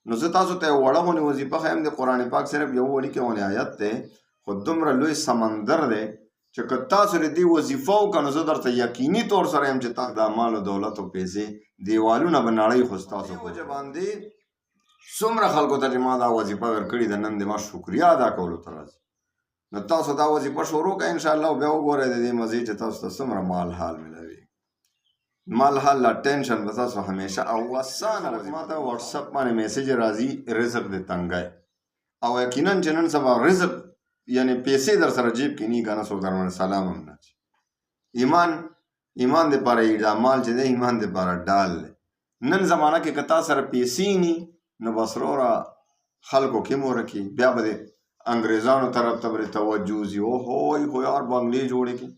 نو زه تاسو ته وړه غونې وظیفه ښیم د قرآن پاک صرف یو وړوکی غونې آیت دی خو دومره لوی سمندر دی چې که تاسو د دې وظیفه وکړه نو زه درته یقیني طور سره یم چې تاسو د مال او دولت او پیسې دیوالونه به نړۍ خو ستاسو په وجه باندې څومره خلکو ته چې ما دا وظیفه ورکړې ده نن د ما شکریا ادا کولو ته راځي نو تاسو دا وظیفه شروع کړئ انشاءالله بیا وګورئ د دې مزې چې تاسو ته څومره مال حال ملوي مال حال لا ټینشن به تاسو همیشه او اسانه ما ته واتساپ باندې میسج راځي رزق د تنګی او یقینا چې نن سبا رزق یعنی پیسې در سره جیب کې نه کنه سو در باندې سلام هم نه ایمان د پاره دا مال چې دی ایمان د پاره ډال نن زمانہ کې کتا سره پیسې ني نو بسرورا خلکو کې مور کې بیا به انګريزانو طرف ته توجه زی او هوی خو یار بنگلې جوړې کې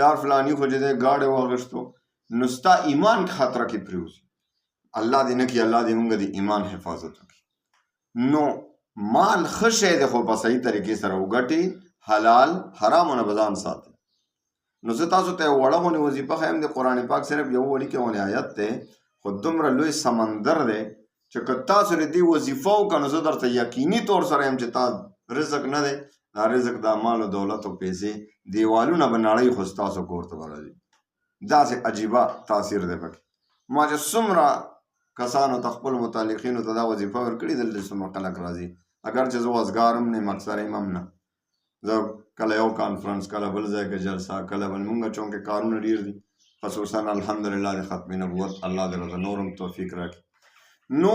یار فلانی خو دې گاډه واغشتو نستا ایمان خطر کې پریوز الله دې نه کې الله دې موږ دې ایمان حفاظت وکړي نو مال خشه د خو په صحیح طریقې سره وګټي حلال حرامونه بزان ساتي نو زه تاسو ته وړه غونې وظیفه ښیم د قرآن پاک صرف یو وړوکی غونې آیت دی خو دومره لوی سمندر دی چې که تاسو د دې وظیفه وکړه نو زه درته یقیني طور سره یم چې تا رزق نه دی دا رزق دا مال او دولت او پیسې دیوالونه به نړۍ خو ستاسو کور ته به راځي داسې عجیبه تاثیر دی پکې ما چې څومره کسانو ته خپلو متعلقینو ته دا وظیفه ورکړي دلته څومره خلک راځي اگر چې زه وزګار هم نه اکثر هم نه زه کله یو کانفرنس کله بل ځای کې جلسه کله بل مونږ چونکې کارونه ډېر دي خصوصا الحمدلله د ختم نبوت الله دې راته نورم توفیق راکړي نو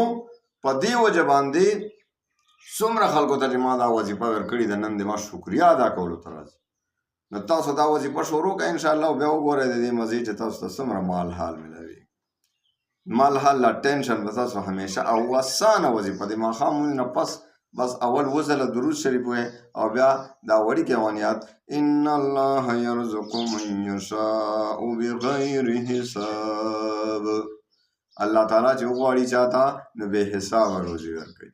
په دې وجه باندې څومره خلکو ته چې ما دا وظیفه ورکړې ده نن د ما شکریا ادا کولو ته راځي نو تاسو دا وظیفه شروع کړئ انشاءالله بیا وګورئ د دې مزې چې تاسو ته څومره مال حال ملوي مال حال لا ټینشن به تاسو همیشه او اسانه وظیفه د ماښام نه پس بس اول وزله درود شریف وای او بیا دا وړي کې وانیات ان الله يرزق من يشاء بغیر حساب الله تعالی چې وغواړي چاته نو به حساب روزي ورکوي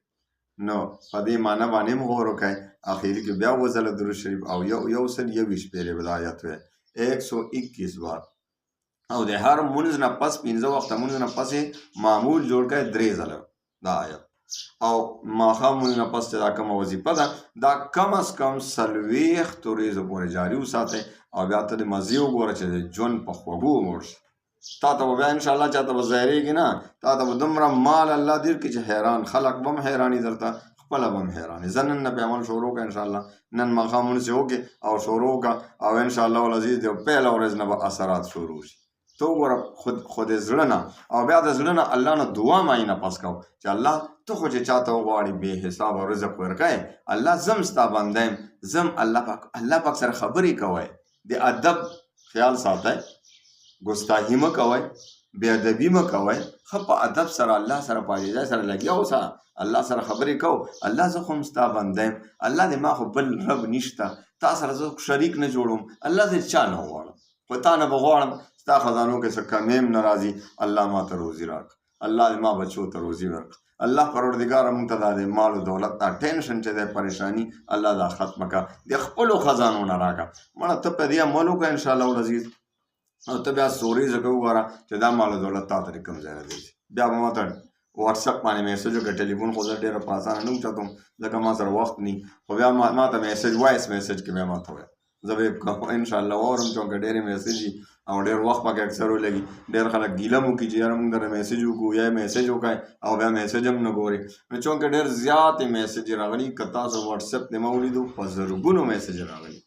نو په دې معنی باندې موږ ورکوي اخیری کې بیا وزله درود شریف او یو سل 21 پیره بدایت وای 121 بار او د هر مونږ نه پس 15 وخت مونږ نه پس معمول جوړ کړي 3 ځله دا آیت او ماښامونو نه پس چې دا کومه وظیفه ده دا کم از کم 40 ورځې پورې جاري وساتئ او بیا ته د مزې وګوره چې د ژوند په خوږو موړ شي تا ته به بیا انشاءالله چاته به ظاهرېږي نه تا ته به دومره مال الله در کړي چې حیران خلک به هم حیراني درته خپله به هم حیراني زه نن نه به عمل شروع کړه انشاءالله نن ماښامونو چې وکړې او شروع وکړه او انشاءالله العزیز د پیله ورځ نه به اثرات شروع شي تو وګوره خود زړه نه او بیا د زړه نه الله نه دعا معینه پس کو چې الله ته خو چې چاته وغواړي بې حسابه رزق ورکوې الله زم ستا بنده یم زم الله پاک سره خبرې کوئ د ادب خیال ساتئ ګستاهي مه کوئ بې ادبي مه کوئ ښه په ادب سره الله سره په عاجزۍ سره لګیا اوسه الله سره خبرې کو الله زه خو هم ستا بنده یم الله دې ما خو بل رب نشته تا سره زه شریک نه جوړوم الله دې چا نه غواړم خو تا نه به غواړم ستا خزانو کې څه کمی هم نه راځي الله ما ته روزي راکړه الله دې ما بچو ته روزي ورکړه الله پروردګاره موږ ته دا د مال او دولت دا ټینشن چې دی پریشاني الله دا ختمه کړه د خپلو خزانو نه راکړه مړه ته په دې عمل وکړه انشاءالله العزیز او ته بیا سوري ځکه وګوره چې دا مال او دولت تا ته کوم ځای نه دی بیا به ما ته واتساپ باندې میسج وکړه ټلیفون خو زه ډېره په اسانه نه اوچتم ځکه ما سره وخت نی خو بیا ما ته میسج وایس میسج کې بیا ما ته وایه زه به انشاءالله واورم چونکه ډېرې میسج او ډېر وخت پکې اکثر ولګي ډېر خلک ګیله مو کړي چې یاره موږ درنه میسج وکړو یا میسج وکړئ او بیا میسج هم نه ګوري نو چونکې ډېر زیاتې میسج راغلي که تاسو واتساپ دې ما ولیدو په زرګونو میسج راغلي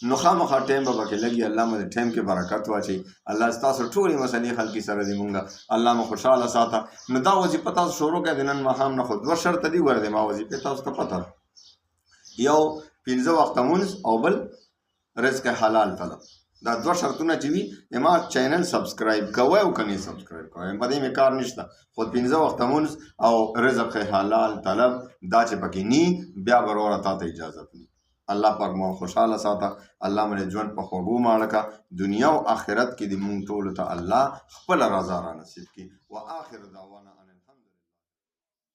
نو خامخا ټایم به پکې لګي الله مو د ټایم کې برکت واچوي الله ستاسو ټولې مسلې حل کړي سره دې مونږ الله مو خوشحاله ساته نو دا وظیفه تاسو شروع کړئ د نن ماښام نه خو 2 شرطه دي ګوره د ما وظیفې تاسو ته پته یو 15 وخته مونځ او بل رزق حلال طلب دا 2 شرطونه چې وي ما چینل سبسکرایب کوئ او که نه سبسکرایب کوئ په دې مې کار نشته خو 15 وخته مونځ او رزق حلال طلب دا چې پکې ني بیا به وروره تا ته اجازت ني الله پاک مو خوشحاله ساته الله مې ژوند په خوږو ماړه کړه دنیا او آخرت کې دې مونږ ټولو ته الله خپله رضا را نصیب کړي واخر دعوانا